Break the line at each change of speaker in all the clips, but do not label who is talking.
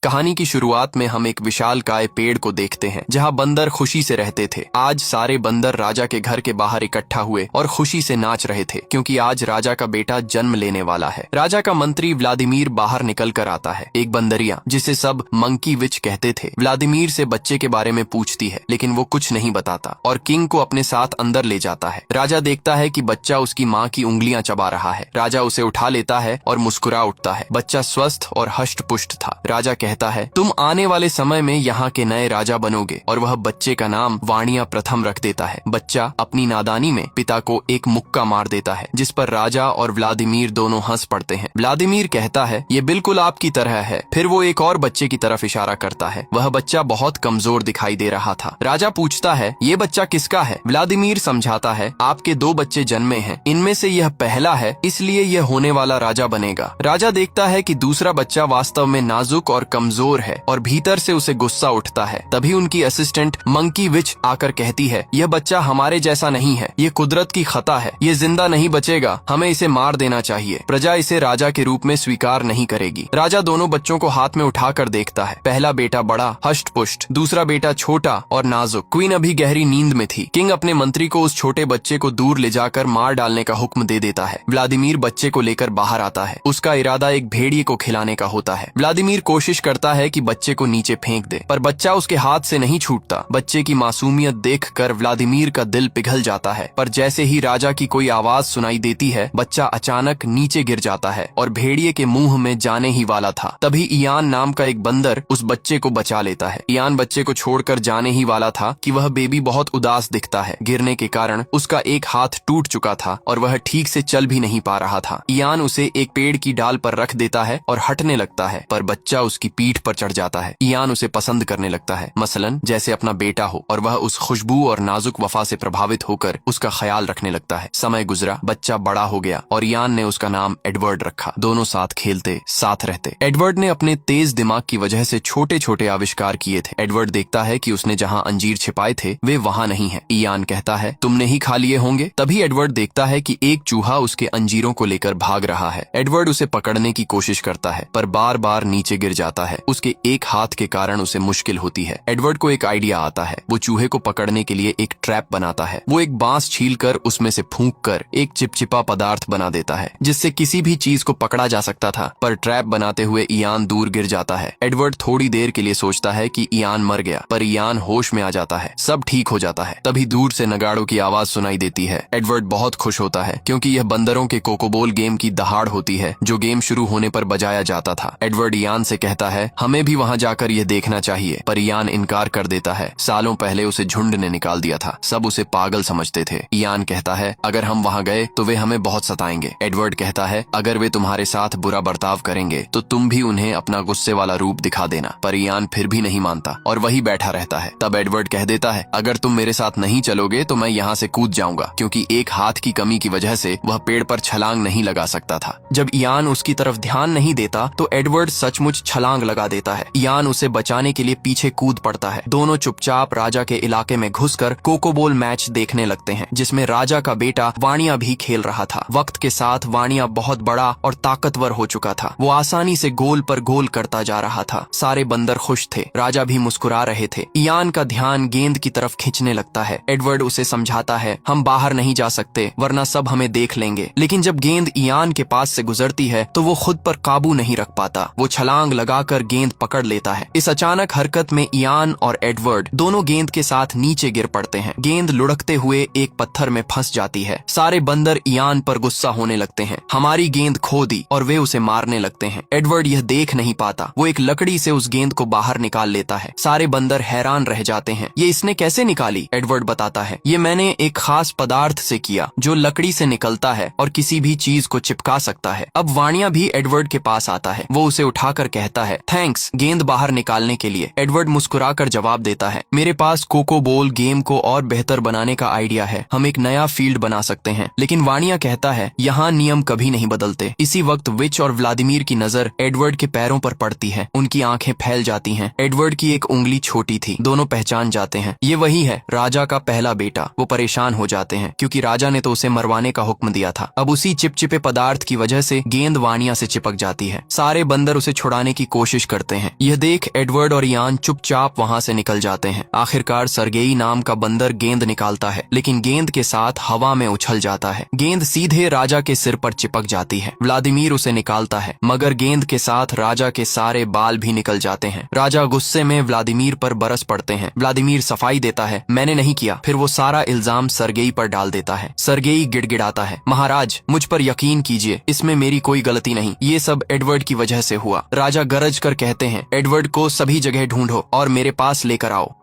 कहानी की शुरुआत में हम एक विशालकाय पेड़ को देखते हैं जहां बंदर खुशी से रहते थे। आज सारे बंदर राजा के घर के बाहर इकट्ठा हुए और खुशी से नाच रहे थे क्योंकि आज राजा का बेटा जन्म लेने वाला है। राजा का मंत्री व्लादिमीर बाहर निकल कर आता है। एक बंदरिया जिसे सब मंकी विच कहते थे व्लादिमीर से बच्चे के बारे में पूछती है, लेकिन वो कुछ नहीं बताता और किंग को अपने साथ अंदर ले जाता है। राजा देखता है कि बच्चा उसकी माँ की उंगलियां चबा रहा है। राजा उसे उठा लेता है और मुस्कुरा उठता है। बच्चा स्वस्थ और हष्ट पुष्ट था। राजा कहता है, तुम आने वाले समय में यहाँ के नए राजा बनोगे, और वह बच्चे का नाम वाणिया प्रथम रख देता है। बच्चा अपनी नादानी में पिता को एक मुक्का मार देता है, जिस पर राजा और व्लादिमीर दोनों हंस पड़ते हैं। व्लादिमीर कहता है, ये बिल्कुल आपकी तरह है। फिर वो एक और बच्चे की तरफ इशारा करता है। वह बच्चा बहुत कमजोर दिखाई दे रहा था। राजा पूछता है, ये बच्चा किसका है? व्लादिमीर समझाता है, आपके 2 बच्चे जन्मे हैं, इनमें से यह पहला है, इसलिए यह होने वाला राजा बनेगा। राजा देखता है कि दूसरा बच्चा वास्तव में नाजुक और कमजोर है और भीतर से उसे गुस्सा उठता है। तभी उनकी असिस्टेंट मंकी विच आकर कहती है, यह बच्चा हमारे जैसा नहीं है, ये कुदरत की खता है, ये जिंदा नहीं बचेगा, हमें इसे मार देना चाहिए। प्रजा इसे राजा के रूप में स्वीकार नहीं करेगी। राजा दोनों बच्चों को हाथ में उठाकर देखता है। पहला बेटा बड़ा हष्ट पुष्ट, दूसरा बेटा छोटा और नाजुक। क्वीन अभी गहरी नींद में थी। किंग अपने मंत्री को उस छोटे बच्चे को दूर ले जाकर मार डालने का हुक्म दे देता है। व्लादिमीर बच्चे को लेकर बाहर आता है। उसका इरादा एक भेड़िए को खिलाने का होता है। व्लादिमीर कोशिश करता है कि बच्चे को नीचे फेंक दे, पर बच्चा उसके हाथ से नहीं छूटता। बच्चे की मासूमियत देखकर व्लादिमीर का दिल पिघल जाता है, पर जैसे ही राजा की कोई आवाज सुनाई देती है, बच्चा अचानक नीचे गिर जाता है और भेड़िए के मुंह में जाने ही वाला था। तभी इयान नाम का एक बंदर उस बच्चे को बचा लेता है। इयान बच्चे को छोड़कर जाने ही वाला था कि वह बेबी बहुत उदास दिखता है। गिरने के कारण उसका एक हाथ टूट चुका था और वह ठीक से चल भी नहीं पा रहा था। इयान उसे एक पेड़ की डाल पर रख देता है और हटने लगता है, पर बच्चा उसकी पीठ पर चढ़ जाता है। इयान उसे पसंद करने लगता है, मसलन जैसे अपना बेटा हो, और वह उस खुशबू और नाजुक वफा से प्रभावित होकर उसका ख्याल रखने लगता है। समय गुजरा, बच्चा बड़ा हो गया और इयान ने उसका नाम एडवर्ड रखा। दोनों साथ खेलते, साथ रहते। एडवर्ड ने अपने तेज दिमाग की वजह से छोटे छोटे आविष्कार किए थे। एडवर्ड देखता है कि उसने जहाँ अंजीर छिपाए थे वे वहाँ नहीं है। इयान कहता है, तुमने ही खा लिए होंगे। तभी एडवर्ड देखता है कि एक चूहा उसके अंजीरों को लेकर भाग रहा है। एडवर्ड उसे पकड़ने की कोशिश करता है, पर बार बार नीचे गिर जाता है। उसके एक हाथ के कारण उसे मुश्किल होती है। एडवर्ड को एक आइडिया आता है। वो चूहे को पकड़ने के लिए एक ट्रैप बनाता है। वो एक बांस छीलकर उसमें से फूंककर एक चिपचिपा पदार्थ बना देता है, जिससे किसी भी चीज को पकड़ा जा सकता था। पर ट्रैप बनाते हुए इयान दूर गिर जाता है। एडवर्ड थोड़ी देर के लिए सोचता है कि इयान मर गया, पर इयान होश में आ जाता है। सब ठीक हो जाता है। तभी दूर से नगाड़ों की आवाज सुनाई देती है। एडवर्ड बहुत खुश होता है क्योंकि यह बंदरों के कोकोबोल गेम की दहाड़ होती है जो गेम शुरू होने पर बजाया जाता था। एडवर्ड इयान से कहता है, हमें भी वहाँ जाकर यह देखना चाहिए, पर इयान इनकार कर देता है। सालों पहले उसे झुंड ने निकाल दिया था। सब उसे पागल समझते थे। इयान कहता है, अगर हम वहाँ गए तो वे हमें बहुत सताएंगे। एडवर्ड कहता है, अगर वे तुम्हारे साथ बुरा बर्ताव करेंगे तो तुम भी उन्हें अपना गुस्से वाला रूप दिखा देना। पर इयान फिर भी नहीं मानता और वही बैठा रहता है। तब एडवर्ड कह देता है, अगर तुम मेरे साथ नहीं चलोगे तो मैं यहाँ से कूद जाऊंगा, क्योंकि एक हाथ की कमी की वजह से वह पेड़ पर छलांग नहीं लगा सकता था। जब इयान उसकी तरफ ध्यान नहीं देता तो एडवर्ड सचमुच छलांग लगा देता है। इयान उसे बचाने के लिए पीछे कूद पड़ता है। दोनों चुपचाप राजा के इलाके में घुसकर कोकोबोल मैच देखने लगते हैं, जिसमें राजा का बेटा वाणिया भी खेल रहा था। वक्त के साथ वाणिया बहुत बड़ा और ताकतवर हो चुका था। वो आसानी से गोल पर गोल करता जा रहा था। सारे बंदर खुश थे। राजा भी मुस्कुरा रहे थे। इयान का ध्यान गेंद की तरफ खींचने लगता है। एडवर्ड उसे समझाता है, हम बाहर नहीं जा सकते वरना सब हमें देख लेंगे। लेकिन जब गेंद इयान के पास से गुजरती है तो वो खुद पर काबू नहीं रख पाता। वो छलांग लगाकर गेंद पकड़ लेता है। इस अचानक हरकत में इयान और एडवर्ड दोनों गेंद के साथ नीचे गिर पड़ते हैं। गेंद लुढ़कते हुए एक पत्थर में फंस जाती है। सारे बंदर इयान पर गुस्सा होने लगते हैं। हमारी गेंद खो दी, और वे उसे मारने लगते हैं। एडवर्ड यह देख नहीं पाता। वो एक लकड़ी से उस गेंद को बाहर निकाल लेता है। सारे बंदर हैरान रह जाते हैं। ये इसने कैसे निकाली? एडवर्ड बताता है, ये मैंने एक खास पदार्थ से किया जो लकड़ी से निकलता है और किसी भी चीज को चिपका सकता है। अब वाणिया भी एडवर्ड के पास आता है। वो उसे उठाकर कहता है, थैंक्स गेंद बाहर निकालने के लिए। एडवर्ड मुस्कुराकर जवाब देता है, मेरे पास कोकोबोल गेम को और बेहतर बनाने का आइडिया है। हम एक नया फील्ड बना सकते हैं। लेकिन वाणिया कहता है, यहाँ नियम कभी नहीं बदलते। इसी वक्त विच और व्लादिमीर की नजर एडवर्ड के पैरों पर पड़ती है। उनकी आंखें फैल जाती हैं। एडवर्ड की एक उंगली छोटी थी। दोनों पहचान जाते हैं, ये वही है, राजा का पहला बेटा। वो परेशान हो जाते हैं क्योंकि राजा ने तो उसे मरवाने का हुक्म दिया था। अब उसी चिपचिपे पदार्थ की वजह से गेंद वाणिया से चिपक जाती है। सारे बंदर उसे छुड़ाने की कोशिश कोशिश करते हैं। यह देख एडवर्ड और इयान चुपचाप वहां से निकल जाते हैं। आखिरकार सर्गेई नाम का बंदर गेंद निकालता है, लेकिन गेंद के साथ हवा में उछल जाता है। गेंद सीधे राजा के सिर पर चिपक जाती है। व्लादिमीर उसे निकालता है, मगर गेंद के साथ राजा के सारे बाल भी निकल जाते हैं। राजा गुस्से में व्लादिमीर पर बरस पड़ते हैं। व्लादिमीर सफाई देता है, मैंने नहीं किया। फिर वो सारा इल्जाम सर्गेई पर डाल देता है। सर्गेई गिड़गिड़ाता है, महाराज मुझ पर यकीन कीजिए, इसमें मेरी कोई गलती नहीं, ये सब एडवर्ड की वजह से हुआ। राजा गरज कर कहते हैं, एडवर्ड को सभी जगह ढूंढो और मेरे पास लेकर आओ।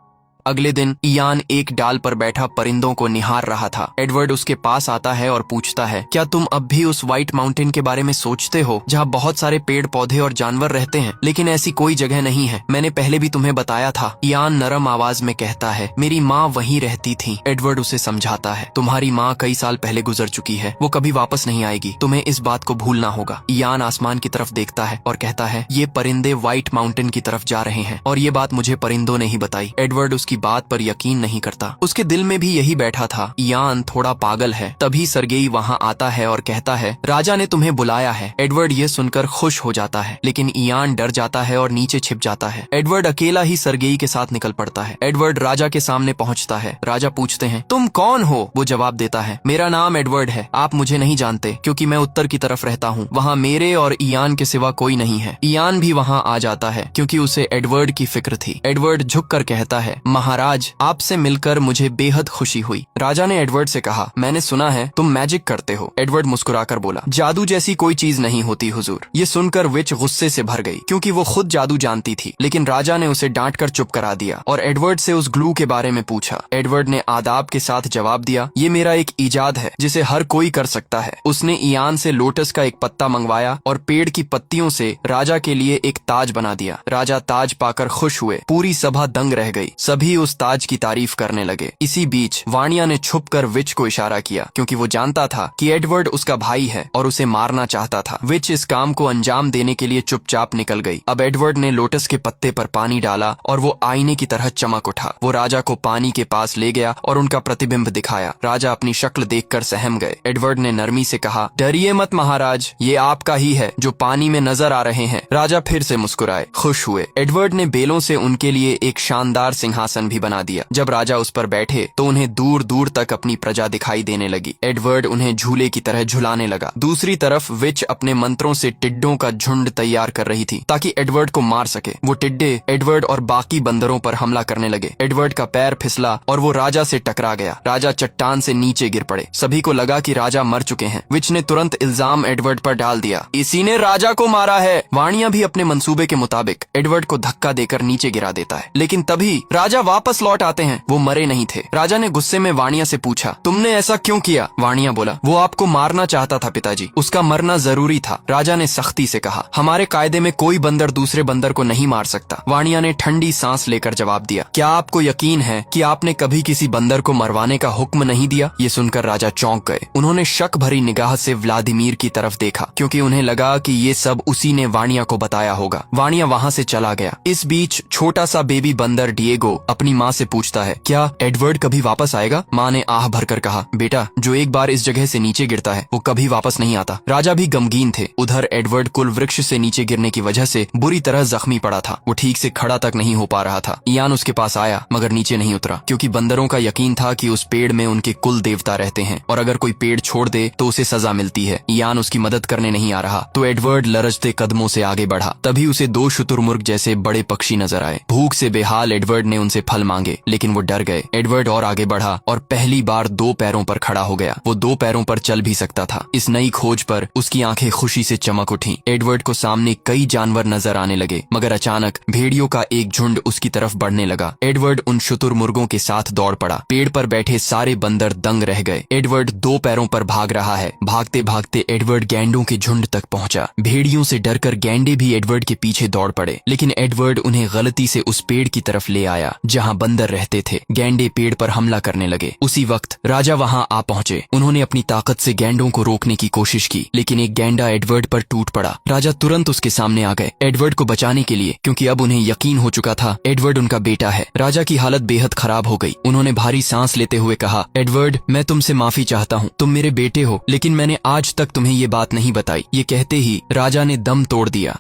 अगले दिन इयान एक डाल पर बैठा परिंदों को निहार रहा था। एडवर्ड उसके पास आता है और पूछता है, क्या तुम अब भी उस व्हाइट माउंटेन के बारे में सोचते हो जहाँ बहुत सारे पेड़ पौधे और जानवर रहते हैं, लेकिन ऐसी कोई जगह नहीं है, मैंने पहले भी तुम्हें बताया था। इयान नरम आवाज में कहता है, मेरी माँ वहीं रहती थी। एडवर्ड उसे समझाता है, तुम्हारी माँ कई साल पहले गुजर चुकी है, वो कभी वापस नहीं आएगी, तुम्हें इस बात को भूलना होगा। इयान आसमान की तरफ देखता है और कहता है, ये परिंदे व्हाइट माउंटेन की तरफ जा रहे हैं और ये बात मुझे परिंदों ने ही बताई। एडवर्ड उसकी बात पर यकीन नहीं करता। उसके दिल में भी यही बैठा था, इयान थोड़ा पागल है। तभी सर्गेई वहां आता है और कहता है, राजा ने तुम्हें बुलाया है। एडवर्ड ये सुनकर खुश हो जाता है, लेकिन इयान डर जाता है और नीचे छिप जाता है। एडवर्ड अकेला ही सर्गेई के साथ निकल पड़ता है। एडवर्ड राजा के सामने पहुंचता है। राजा पूछते हैं, तुम कौन हो? वो जवाब देता है, मेरा नाम एडवर्ड है, आप मुझे नहीं जानते क्योंकि मैं उत्तर की तरफ रहता हूँ, वहाँ मेरे और इयान के सिवा कोई नहीं है। इयान भी वहाँ आ जाता है क्योंकि उसे एडवर्ड की फिक्र थी। एडवर्ड झुक कर कहता है, महाराज आपसे मिलकर मुझे बेहद खुशी हुई। राजा ने एडवर्ड से कहा, मैंने सुना है तुम मैजिक करते हो। एडवर्ड मुस्कुराकर बोला, जादू जैसी कोई चीज नहीं होती हुजूर। ये सुनकर विच गुस्से से भर गई क्योंकि वो खुद जादू जानती थी, लेकिन राजा ने उसे डांट कर चुप करा दिया और एडवर्ड से उस ग्लू के बारे में पूछा। एडवर्ड ने आदाब के साथ जवाब दिया, ये मेरा एक इजाद है जिसे हर कोई कर सकता है। उसने इयान से लोटस का एक पत्ता मंगवाया और पेड़ की पत्तियों से राजा के लिए एक ताज बना दिया। राजा ताज पाकर खुश हुए, पूरी सभा दंग रह गई, सभी उस ताज की तारीफ करने लगे। इसी बीच वाणिया ने छुपकर विच को इशारा किया क्योंकि वो जानता था कि एडवर्ड उसका भाई है और उसे मारना चाहता था। विच इस काम को अंजाम देने के लिए चुपचाप निकल गई। अब एडवर्ड ने लोटस के पत्ते पर पानी डाला और वो आईने की तरह चमक उठा। वो राजा को पानी के पास ले गया और उनका प्रतिबिंब दिखाया। राजा अपनी शक्ल देखकर सहम गए। एडवर्ड ने नरमी से कहा, डरिए मत महाराज, ये आपका ही है जो पानी में नजर आ रहे हैं। राजा फिर से मुस्कुराए, खुश हुए। एडवर्ड ने बेलों से उनके लिए एक शानदार सिंहासन भी बना दिया। जब राजा उस पर बैठे तो उन्हें दूर दूर तक अपनी प्रजा दिखाई देने लगी। एडवर्ड उन्हें झूले की तरह झुलाने लगा। दूसरी तरफ विच अपने मंत्रों से टिड्डों का झुंड तैयार कर रही थी ताकि एडवर्ड को मार सके। वो टिड्डे एडवर्ड और बाकी बंदरों पर हमला करने लगे। एडवर्ड का पैर फिसला और वो राजा से टकरा गया। राजा चट्टान से नीचे गिर पड़े। सभी को लगा कि राजा मर चुके हैं। विच ने तुरंत इल्जाम एडवर्ड पर डाल दिया, इसी ने राजा को मारा है। वाणिया भी अपने मंसूबे के मुताबिक एडवर्ड को धक्का देकर नीचे गिरा देता है, लेकिन तभी राजा वापस लौट आते हैं। वो मरे नहीं थे। राजा ने गुस्से में वाणिया से पूछा, तुमने ऐसा क्यों किया? वाणिया बोला, वो आपको मारना चाहता था पिताजी, उसका मरना जरूरी था। राजा ने सख्ती से कहा, हमारे कायदे में कोई बंदर दूसरे बंदर को नहीं मार सकता। वाणिया ने ठंडी सांस लेकर जवाब दिया, क्या आपको यकीन है कि आपने कभी किसी बंदर को मरवाने का हुक्म नहीं दिया? ये सुनकर राजा चौंक गए। उन्होंने शक भरी निगाह से व्लादिमीर की तरफ देखा क्योंकि उन्हें लगा कि ये सब उसी ने वाणिया को बताया होगा। वाणिया वहाँ से चला गया। इस बीच छोटा सा बेबी बंदर डिएगो अपनी माँ से पूछता है, क्या एडवर्ड कभी वापस आएगा? माँ ने आह भरकर कहा, बेटा जो एक बार इस जगह से नीचे गिरता है वो कभी वापस नहीं आता। राजा भी गमगीन थे। उधर एडवर्ड कुल वृक्ष से नीचे गिरने की वजह से बुरी तरह जख्मी पड़ा था। वो ठीक से खड़ा तक नहीं हो पा रहा था। इयान उसके पास आया मगर नीचे नहीं उतरा क्योंकि बंदरों का यकीन था कि उस पेड़ में उनके कुल देवता रहते हैं और अगर कोई पेड़ छोड़ दे तो उसे सजा मिलती है। इयान उसकी मदद करने नहीं आ रहा तो एडवर्ड लरजते कदमों से आगे बढ़ा। तभी उसे दो शुतुरमुर्ग जैसे बड़े पक्षी नजर आए। भूख से बेहाल एडवर्ड ने उनसे फल मांगे लेकिन वो डर गए। एडवर्ड और आगे बढ़ा और पहली बार दो पैरों पर खड़ा हो गया। वो दो पैरों पर चल भी सकता था। इस नई खोज पर उसकी आंखें खुशी से चमक उठी। एडवर्ड को सामने कई जानवर नजर आने लगे मगर अचानक भेड़ियों का एक झुंड उसकी तरफ बढ़ने लगा। एडवर्ड उन शुतुरमुर्गों के साथ दौड़ पड़ा। पेड़ पर बैठे सारे बंदर दंग रह गए। एडवर्ड दो पैरों पर भाग रहा है। भागते भागते एडवर्ड गैंडों के झुंड तक पहुंचा। भेड़ियों से डरकर गैंडे भी एडवर्ड के पीछे दौड़ पड़े लेकिन एडवर्ड उन्हें गलती से उस पेड़ की तरफ ले आया जहां बंदर रहते थे। गैंडे पेड़ पर हमला करने लगे। उसी वक्त राजा वहां आ पहुंचे। उन्होंने अपनी ताकत से गैंडों को रोकने की कोशिश की लेकिन एक गैंडा एडवर्ड पर टूट पड़ा। राजा तुरंत उसके सामने आ गए एडवर्ड को बचाने के लिए क्योंकि अब उन्हें यकीन हो चुका था एडवर्ड उनका बेटा है। राजा की हालत बेहद खराब हो गई। उन्होंने भारी सांस लेते हुए कहा, एडवर्ड मैं तुमसे माफी चाहता हूँ, तुम मेरे बेटे हो लेकिन मैंने आज तक तुम्हें ये बात नहीं बताई। ये कहते ही राजा ने दम तोड़ दिया।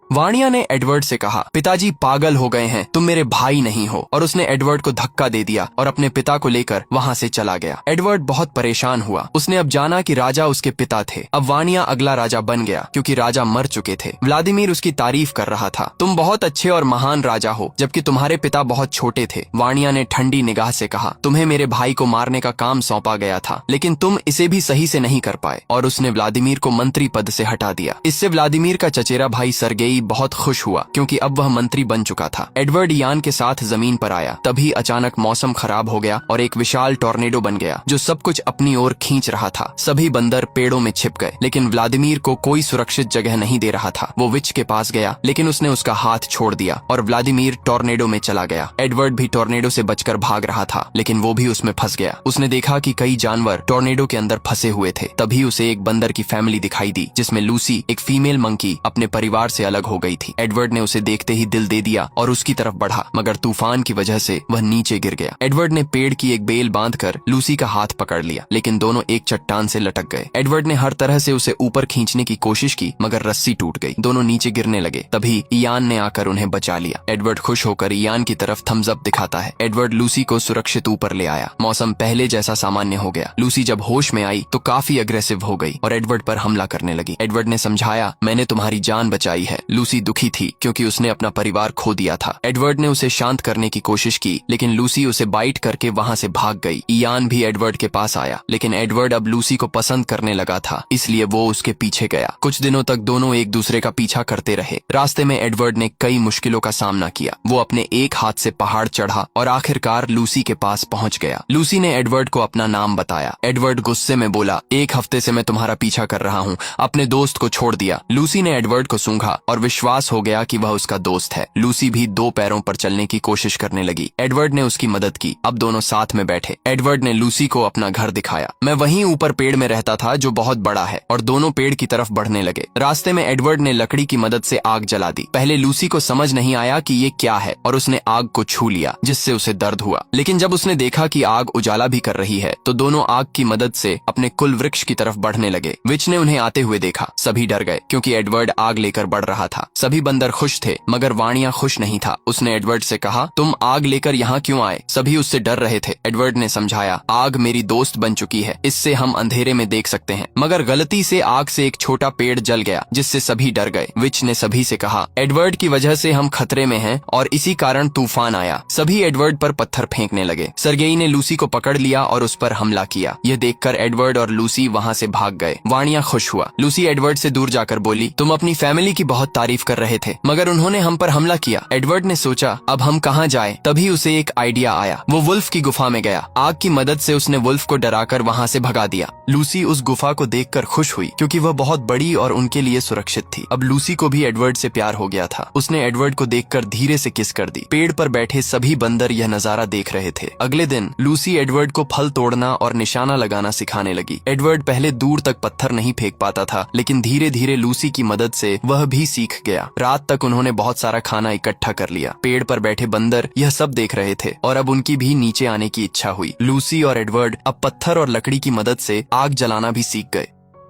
वाणिया ने एडवर्ड से कहा, पिताजी पागल हो गए हैं, तुम मेरे भाई नहीं हो, और उसने एडवर्ड को धक्का दे दिया और अपने पिता को लेकर वहाँ से चला गया। एडवर्ड बहुत परेशान हुआ। उसने अब जाना कि राजा उसके पिता थे। अब वाणिया अगला राजा बन गया क्योंकि राजा मर चुके थे। व्लादिमीर उसकी तारीफ कर रहा था। तुम बहुत अच्छे और महान राजा हो, जबकि तुम्हारे पिता बहुत छोटे थे। वाणिया ने ठंडी निगाह से कहा, तुम्हें मेरे भाई को मारने का काम सौंपा गया था, लेकिन तुम इसे भी सही से नहीं कर पाए, और उसने व्लादिमीर को मंत्री पद से हटा दिया। इससे व्लादिमीर का चचेरा भाई सर्गेई बहुत खुश हुआ क्योंकि अब वह मंत्री बन चुका था। एडवर्ड इयान के साथ जमीन पर आया। तभी अचानक मौसम खराब हो गया और एक विशाल टॉर्नेडो बन गया जो सब कुछ अपनी ओर खींच रहा था। सभी बंदर पेड़ों में छिप गए, लेकिन व्लादिमीर को कोई सुरक्षित जगह नहीं दे रहा था। वो विच के पास गया, लेकिन उसने उसका हाथ छोड़ दिया और व्लादिमीर टॉर्नेडो में चला गया। एडवर्ड भी टॉर्नेडो से बचकर भाग रहा था, लेकिन वो भी उसमें फंस गया। उसने देखा कि कई जानवर टॉर्नेडो के अंदर फंसे हुए थे। तभी उसे एक बंदर की फैमिली दिखाई दी, जिसमें लूसी, एक फीमेल मंकी, अपने परिवार से अलग हो गई थी। एडवर्ड ने उसे देखते ही दिल दे दिया और उसकी तरफ बढ़ा, मगर तूफान की वजह से वह नीचे गिर गया। एडवर्ड ने पेड़ की एक बेल बांधकर लूसी का हाथ पकड़ लिया, लेकिन दोनों एक चट्टान से लटक गए। एडवर्ड ने हर तरह से उसे ऊपर खींचने की कोशिश की, मगर रस्सी टूट गई। दोनों नीचे गिरने लगे। तभी इयान ने आकर उन्हें बचा लिया। एडवर्ड खुश होकर इयान की तरफ थम्स अप दिखाता है। एडवर्ड लूसी को सुरक्षित ऊपर ले आया। मौसम पहले जैसा सामान्य हो गया। लूसी जब होश में आई तो काफी अग्रेसिव हो गई और एडवर्ड पर हमला करने लगी। एडवर्ड ने समझाया, मैंने तुम्हारी जान बचाई है। लूसी दुखी थी क्योंकि उसने अपना परिवार खो दिया था। एडवर्ड ने उसे शांत करने की कोशिश की, लेकिन लूसी उसे बाइट करके वहाँ से भाग गई। इयान भी एडवर्ड के पास आया, लेकिन एडवर्ड अब लूसी को पसंद करने लगा था, इसलिए वो उसके पीछे गया। कुछ दिनों तक दोनों एक दूसरे का पीछा करते रहे। रास्ते में एडवर्ड ने कई मुश्किलों का सामना किया। वो अपने एक हाथ से पहाड़ चढ़ा और आखिरकार लूसी के पास पहुंच गया। लूसी ने एडवर्ड को अपना नाम बताया। एडवर्ड गुस्से में बोला, एक हफ्ते से मैं तुम्हारा पीछा कर रहा हूँ, अपने दोस्त को छोड़ दिया। लूसी ने एडवर्ड को सूंघा और विश्वास हो गया कि वह उसका दोस्त है। लूसी भी दो पैरों पर चलने की कोशिश करने लगी। एडवर्ड ने उसकी मदद की। अब दोनों साथ में बैठे। एडवर्ड ने लूसी को अपना घर दिखाया। मैं वहीं ऊपर पेड़ में रहता था जो बहुत बड़ा है, और दोनों पेड़ की तरफ बढ़ने लगे। रास्ते में एडवर्ड ने लकड़ी की मदद से आग जला दी। पहले लूसी को समझ नहीं आया कि ये क्या है और उसने आग को छू लिया, जिससे उसे दर्द हुआ। लेकिन जब उसने देखा कि आग उजाला भी कर रही है तो दोनों आग की मदद से अपने कुल वृक्ष की तरफ बढ़ने लगे। विच ने उन्हें आते हुए देखा। सभी डर गए क्योंकि एडवर्ड आग लेकर बढ़ रहा था। सभी बंदर खुश थे, मगर वाणिया खुश नहीं था। उसने एडवर्ड से कहा, तुम आग लेकर यहाँ क्यों आए? सभी उससे डर रहे थे। एडवर्ड ने समझाया, आग मेरी दोस्त बन चुकी है, इससे हम अंधेरे में देख सकते हैं। मगर गलती से आग से एक छोटा पेड़ जल गया, जिससे सभी डर गए। विच ने सभी से कहा, एडवर्ड की वजह से हम खतरे में हैं और इसी कारण तूफान आया। सभी एडवर्ड पर पत्थर फेंकने लगे। सर्गेई ने लूसी को पकड़ लिया और उस पर हमला किया। यह देखकर एडवर्ड और लूसी वहाँ से भाग गए। वाणिया खुश हुआ। लूसी एडवर्ड से दूर जाकर बोली, तुम अपनी फैमिली की बहुत तारीफ कर रहे थे, मगर उन्होंने हम पर हमला किया। एडवर्ड ने सोचा, अब हम कहाँ जाएं? तभी उसे एक आइडिया आया। वो वुल्फ की गुफा में गया। आग की मदद से उसने वुल्फ को डराकर वहाँ से भगा दिया। लूसी उस गुफा को देखकर खुश हुई क्योंकि वह बहुत बड़ी और उनके लिए सुरक्षित थी। अब लूसी को भी एडवर्ड से प्यार हो गया था। उसने एडवर्ड को देखकर धीरे से किस कर दी। पेड़ पर बैठे सभी बंदर यह नजारा देख रहे थे। अगले दिन लूसी एडवर्ड को फल तोड़ना और निशाना लगाना सिखाने लगी। एडवर्ड पहले दूर तक पत्थर नहीं फेंक पाता था, लेकिन धीरे धीरे लूसी की मदद से वह भी सीख गया। रात तक उन्होंने बहुत सारा खाना इकट्ठा कर लिया। पेड़ पर बैठे बंदर यह सब देख रहे थे और अब उनकी भी नीचे आने की इच्छा हुई। लूसी और एडवर्ड अब पत्थर और लकड़ी की मदद से आग जलाना भी सीख गए।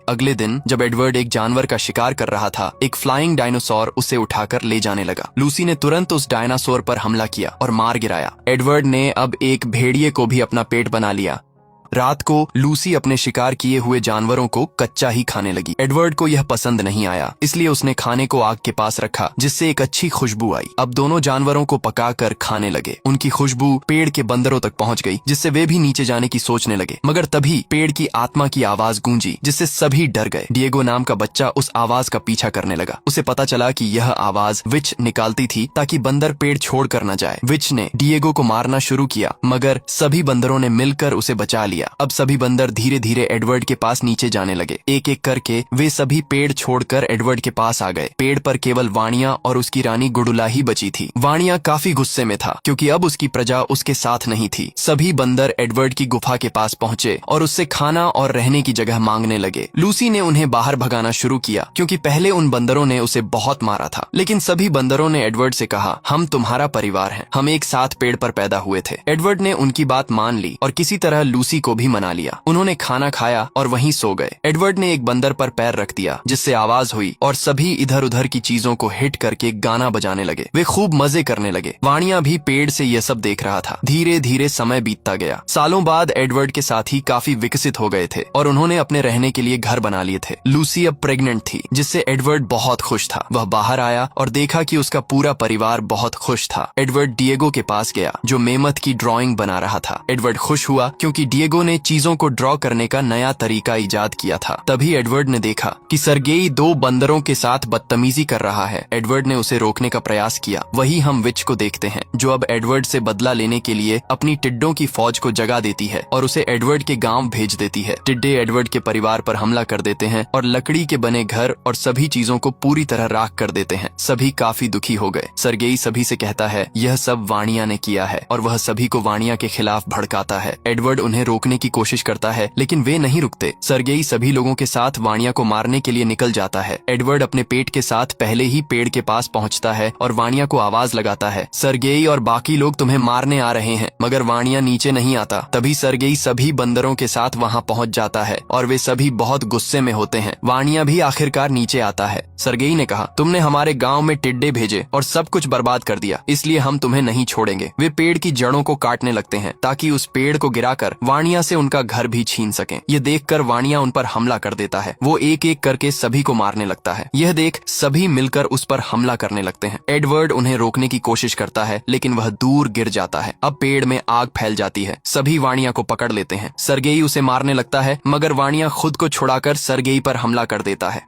अगले दिन जब एडवर्ड एक जानवर का शिकार कर रहा था, एक फ्लाइंग डायनासोर उसे उठाकर ले जाने लगा। लूसी ने तुरंत उस डायनासोर पर हमला किया और मार गिराया। एडवर्ड ने अब एक भेड़िए को भी अपना पेट बना लिया। रात को लूसी अपने शिकार किए हुए जानवरों को कच्चा ही खाने लगी। एडवर्ड को यह पसंद नहीं आया, इसलिए उसने खाने को आग के पास रखा, जिससे एक अच्छी खुशबू आई। अब दोनों जानवरों को पकाकर खाने लगे। उनकी खुशबू पेड़ के बंदरों तक पहुंच गई, जिससे वे भी नीचे जाने की सोचने लगे। मगर तभी पेड़ की आत्मा की आवाज गूंजी, जिससे सभी डर गए। डिएगो नाम का बच्चा उस आवाज का पीछा करने लगा। उसे पता चला कि यह आवाज विच निकालती थी ताकि बंदर पेड़ छोड़कर न जाए। विच ने डिएगो को मारना शुरू किया, मगर सभी बंदरों ने मिलकर उसे बचा लिया। अब सभी बंदर धीरे धीरे एडवर्ड के पास नीचे जाने लगे। एक एक करके वे सभी पेड़ छोड़कर एडवर्ड के पास आ गए। पेड़ पर केवल वाणिया और उसकी रानी गुडुला ही बची थी। वाणिया काफी गुस्से में था क्योंकि अब उसकी प्रजा उसके साथ नहीं थी। सभी बंदर एडवर्ड की गुफा के पास पहुंचे और उससे खाना और रहने की जगह मांगने लगे। लूसी ने उन्हें बाहर भगाना शुरू किया क्योंकि पहले उन बंदरों ने उसे बहुत मारा था। लेकिन सभी बंदरों ने एडवर्ड से कहा, हम तुम्हारा परिवार हैं, हम एक साथ पेड़ पर पैदा हुए थे। एडवर्ड ने उनकी बात मान ली और किसी तरह लूसी को भी मना लिया। उन्होंने खाना खाया और वहीं सो गए। एडवर्ड ने एक बंदर पर पैर रख दिया जिससे आवाज हुई और सभी इधर उधर की चीजों को हिट करके गाना बजाने लगे। वे खूब मजे करने लगे। वाणिया भी पेड़ से यह सब देख रहा था। धीरे धीरे समय बीतता गया। सालों बाद एडवर्ड के साथी काफी विकसित हो गए थे और उन्होंने अपने रहने के लिए घर बना लिए थे। लूसी अब प्रेग्नेंट थी जिससे एडवर्ड बहुत खुश था। वह बाहर आया और देखा कि उसका पूरा परिवार बहुत खुश था। एडवर्ड डिएगो के पास गया जो मेमथ की ड्राइंग बना रहा था। एडवर्ड खुश हुआ क्योंकि डिएगो ने चीजों को ड्रॉ करने का नया तरीका इजाद किया था। तभी एडवर्ड ने देखा कि सर्गेई दो बंदरों के साथ बदतमीजी कर रहा है। एडवर्ड ने उसे रोकने का प्रयास किया। वही हम विच को देखते हैं जो अब एडवर्ड से बदला लेने के लिए अपनी टिड्डों की फौज को जगा देती है और उसे एडवर्ड के गांव भेज देती है। टिड्डे एडवर्ड के परिवार पर हमला कर देते हैं और लकड़ी के बने घर और सभी चीजों को पूरी तरह राख कर देते हैं। सभी काफी दुखी हो गए। सर्गेई सभी से कहता है यह सब वाणिया ने किया है और वह सभी को वाणिया के खिलाफ भड़काता है। एडवर्ड उन्हें रोकने की कोशिश करता है लेकिन वे नहीं रुकते। सर्गेई सभी लोगों के साथ वाणिया को मारने के लिए निकल जाता है। एडवर्ड अपने पेट के साथ पहले ही पेड़ के पास पहुंचता है और वाणिया को आवाज लगाता है, सर्गेई और बाकी लोग तुम्हें मारने आ रहे हैं। मगर वाणिया नीचे नहीं आता। तभी सर्गेई सभी बंदरों के साथ वहां पहुंच जाता है और वे सभी बहुत गुस्से में होते हैं। वाणिया भी आखिरकार नीचे आता है। सर्गेई ने कहा, तुमने हमारे गांव में टिड्डे भेजे और सब कुछ बर्बाद कर दिया, इसलिए हम तुम्हें नहीं छोड़ेंगे। वे पेड़ की जड़ों को काटने लगते हैं ताकि उस पेड़ को गिराकर वाणिया से उनका घर भी छीन सकें। ये देखकर वाणिया उन पर हमला कर देता है। वो एक एक करके सभी को मारने लगता है। यह देख सभी मिलकर उस पर हमला करने लगते हैं। एडवर्ड उन्हें रोकने की कोशिश करता है लेकिन वह दूर गिर जाता है। अब पेड़ में आग फैल जाती है। सभी वाणिया को पकड़ लेते हैं। सर्गेई उसे मारने लगता है मगर वाणिया खुद को छुड़ाकर सर्गेई पर हमला कर देता है।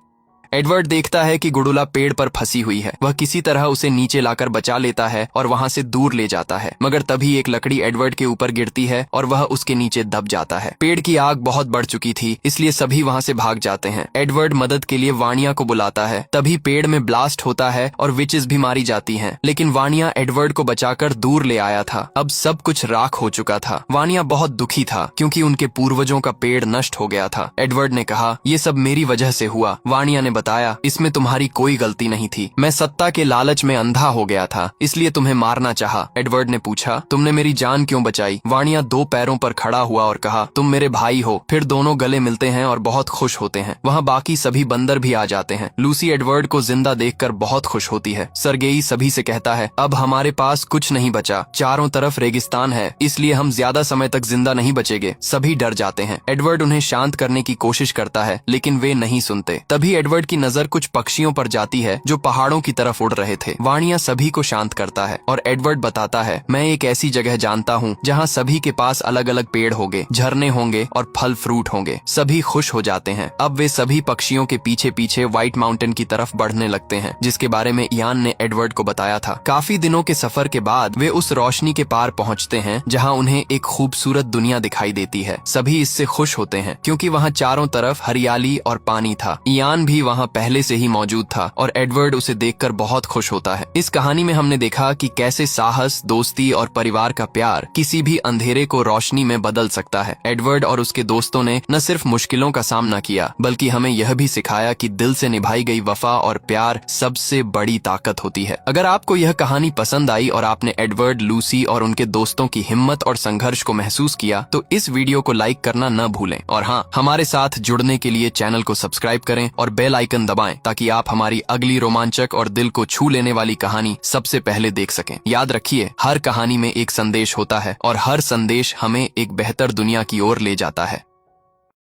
एडवर्ड देखता है कि गुडुला पेड़ पर फंसी हुई है। वह किसी तरह उसे नीचे लाकर बचा लेता है और वहां से दूर ले जाता है। मगर तभी एक लकड़ी एडवर्ड के ऊपर गिरती है और वह उसके नीचे दब जाता है। पेड़ की आग बहुत बढ़ चुकी थी इसलिए सभी वहां से भाग जाते हैं। एडवर्ड मदद के लिए वाणिया को बुलाता है। तभी पेड़ में ब्लास्ट होता है और विचेस भी मारी जाती हैं। लेकिन वाणिया एडवर्ड को बचाकर दूर ले आया था। अब सब कुछ राख हो चुका था। वाणिया बहुत दुखी था क्योंकि उनके पूर्वजों का पेड़ नष्ट हो गया था। एडवर्ड ने कहा, ये सब मेरी वजह से हुआ। वाणिया ने बताया, इसमें तुम्हारी कोई गलती नहीं थी। मैं सत्ता के लालच में अंधा हो गया था इसलिए तुम्हें मारना चाहा। एडवर्ड ने पूछा, तुमने मेरी जान क्यों बचाई? वाणिया दो पैरों पर खड़ा हुआ और कहा, तुम मेरे भाई हो। फिर दोनों गले मिलते हैं और बहुत खुश होते हैं। वहाँ बाकी सभी बंदर भी आ जाते हैं। लूसी एडवर्ड को जिंदा देखकर बहुत खुश होती है। सर्गेई सभी से कहता है, अब हमारे पास कुछ नहीं बचा। चारों तरफ रेगिस्तान है इसलिए हम ज्यादा समय तक जिंदा नहीं बचेंगे। सभी डर जाते हैं। एडवर्ड उन्हें शांत करने की कोशिश करता है लेकिन वे नहीं सुनते। तभी एडवर्ड की नजर कुछ पक्षियों पर जाती है जो पहाड़ों की तरफ उड़ रहे थे। वाणिया सभी को शांत करता है और एडवर्ड बताता है, मैं एक ऐसी जगह जानता हूँ जहाँ सभी के पास अलग अलग पेड़ होंगे, झरने होंगे और फल फ्रूट होंगे। सभी खुश हो जाते हैं। अब वे सभी पक्षियों के पीछे पीछे व्हाइट माउंटेन की तरफ बढ़ने लगते हैं जिसके बारे में इयान ने एडवर्ड को बताया था। काफी दिनों के सफर के बाद वे उस रोशनी के पार पहुँचते हैं जहाँ उन्हें एक खूबसूरत दुनिया दिखाई देती है। सभी इससे खुश होते हैं क्योंकि वहाँ चारों तरफ हरियाली और पानी था। इयान भी वहाँ पहले से ही मौजूद था और एडवर्ड उसे देखकर बहुत खुश होता है। इस कहानी में हमने देखा कि कैसे साहस, दोस्ती और परिवार का प्यार किसी भी अंधेरे को रोशनी में बदल सकता है। एडवर्ड और उसके दोस्तों ने न सिर्फ मुश्किलों का सामना किया बल्कि हमें यह भी सिखाया कि दिल से निभाई गई वफा और प्यार सबसे बड़ी ताकत होती है। अगर आपको यह कहानी पसंद आई और आपने एडवर्ड, लूसी और उनके दोस्तों की हिम्मत और संघर्ष को महसूस किया तो इस वीडियो को लाइक करना न भूलें। और हाँ, हमारे साथ जुड़ने के लिए चैनल को सब्सक्राइब करें और बेल आइकन दबाएं ताकि आप हमारी अगली रोमांचक और दिल को छू लेने वाली कहानी सबसे पहले देख सकें। याद रखिए, हर कहानी में एक संदेश होता है और हर संदेश हमें एक बेहतर दुनिया की ओर ले जाता है।